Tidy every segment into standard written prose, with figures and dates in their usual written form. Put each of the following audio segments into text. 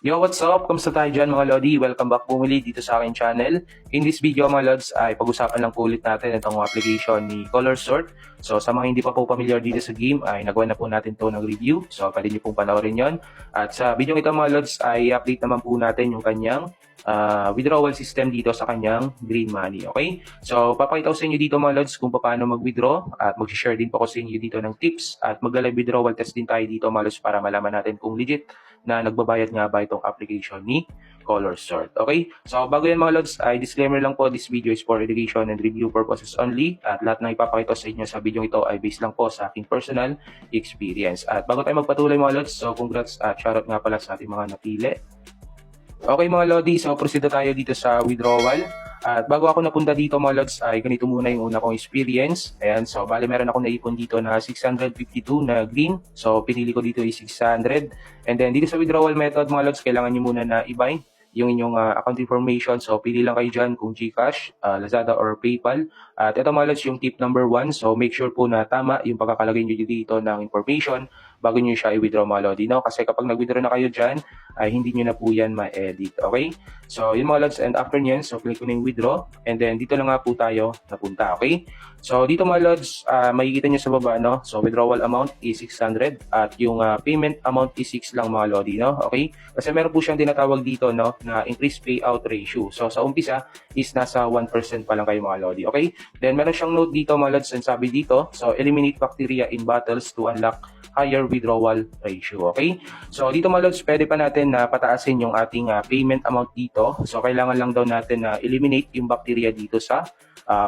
Yo, what's up? Kamusta tayo dyan mga Lodi? Welcome back po muli dito sa aking channel. In this video mga Lods ay pag-usapan lang po ulit natin itong application ni Color Sort. So sa mga hindi pa po familiar dito sa game ay nagawa na po natin to ng review. So pwede nyo pong panoorin yon. At sa video ito mga Lods ay update naman po natin yung kanyang withdrawal system dito sa kanyang green money. Okay? So papakita ko sa inyo dito mga Lods kung paano mag-withdraw at mag-share din po ko sa inyo dito ng tips at magla-live withdrawal test din tayo dito mga Lods para malaman natin kung legit na nagbabayad nga ba itong application ni Color Sort. Okay? So, bago yan mga Lods, ay disclaimer lang po, this video is for education and review purposes only. At lahat ng ipapakita sa inyo sa video ito ay based lang po sa aking personal experience. At bago tayo magpatuloy mga Lods, so congrats at shoutout nga pala sa ating mga napili. Okay mga Lodi, so proceed na tayo dito sa withdrawal. At bago ako napunta dito mga Lods ay ganito muna yung una kong experience. Ayan, so bali meron ako naipon dito na 652 na green. So pinili ko dito is 600. And then dito sa withdrawal method mga Lods, kailangan nyo muna na i-bind yung inyong account information. So pili lang kayo dyan kung GCash, Lazada or PayPal. At ito mga Lods yung tip number 1. So make sure po na tama yung pagkakalagay nyo dito ng information bago nyo siya i-withdraw mga Lodi. No? Kasi kapag nag-withdraw na kayo dyan, ay hindi nyo na po yan ma-edit. Okay? So yun mga Lods, and after nyan, so click ko na yung withdraw. And then dito lang nga po tayo napunta. Okay? So dito mga Lods, makikita nyo sa baba, no? So withdrawal amount is 600 at yung payment amount is 6 lang mga Lodi. No? Okay? Kasi meron po siyang tinatawag dito, no, na increase payout ratio. So sa umpisa is nasa 1% pa lang kayo mga Lodi. Okay? Then meron siyang note dito mga Lods, and sabi dito, so eliminate bacteria in bottles to unlock higher withdrawal ratio. Okay? So dito mga Lods, pwede pa natin na pataasin yung ating payment amount dito. So kailangan lang daw natin na eliminate yung bacteria dito sa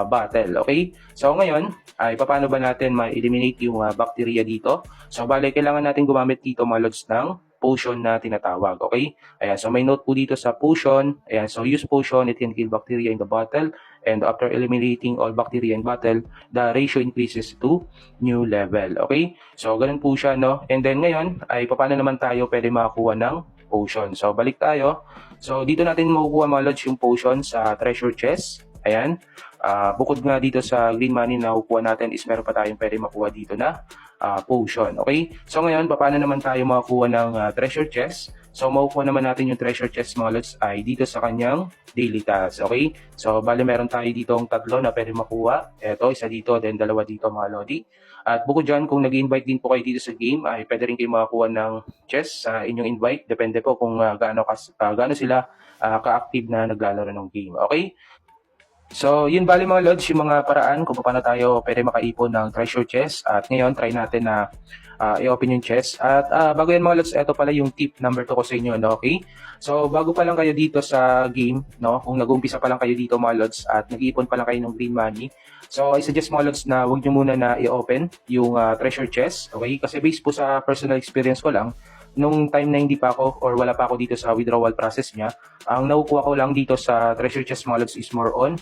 bottle. Okay? So ngayon, ay paano ba natin ma-eliminate yung bacteria dito? So bale, kailangan natin gumamit dito mga Lods ng potion na tinatawag. Okay? Ayan, so may note po dito sa potion. Ayan, so use potion, it can kill bacteria in the bottle. And after eliminating all bacteria in bottle, the ratio increases to new level. Okay? So, ganun po siya, no? And then ngayon, ay paano naman tayo pwede makakuha ng potion? So, balik tayo. So, dito natin makukuha mga Lods yung potion sa treasure chest. Ayan. Bukod nga dito sa green money na kukuha natin is meron pa tayong pwede makuha dito na potion. Okay? So, ngayon, paano naman tayo makakuha ng treasure chest? So, makukuha naman natin yung treasure chest mga Lods ay dito sa kanyang daily task. Okay? So, bali meron tayo dito ang tatlo na pwede makuha. Ito, isa dito, then dalawa dito mga Lodi. At bukod dyan, kung nag-invite din po kayo dito sa game, ay pwede rin kayo makakuha ng chest sa inyong invite. Depende po kung gaano sila ka-active na naglalaro ng game. Okay? So, yun bali mga Lods, yung mga paraan kung paano tayo pwede makaipon ng treasure chest. At ngayon, try natin na i-open yung chest. At bago yan mga Lods, ito pala yung tip number 2 ko sa inyo, no? Okay? So, bago pa lang kayo dito sa game, no? Kung nag-umpisa pa lang kayo dito mga Lods at nag-iipon pa lang kayo ng green money, so I suggest mga Lods na huwag nyo muna na i-open yung treasure chest. Okay? Kasi based po sa personal experience ko lang, nung time na hindi pa ako or wala pa ako dito sa withdrawal process niya, ang nakukuha ko lang dito sa treasure chest mga Lods is more on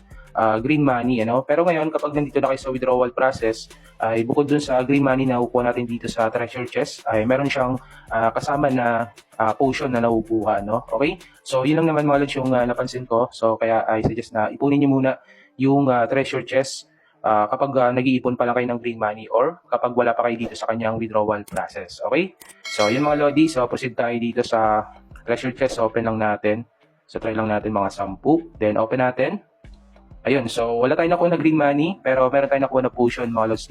green money, ano? Pero ngayon, kapag nandito na kayo sa withdrawal process, ay bukod dun sa green money na nakukuha natin dito sa treasure chest, ay meron siyang kasama na potion na nakukuha, no? Okay? So, yun lang naman mga Lods yung napansin ko. So, kaya I suggest na ipunin niyo muna yung treasure chest kapag nag-iipon pa lang kayo ng green money or kapag wala pa kayo dito sa kanyang withdrawal process. Okay? So, yun mga Lodi. So, proceed tayo dito sa treasure chest. So, open lang natin. So, try lang natin mga 10. Then, open natin. Ayun. So, wala tayong nakuha na green money pero meron tayong nakuha na potion mga Lods.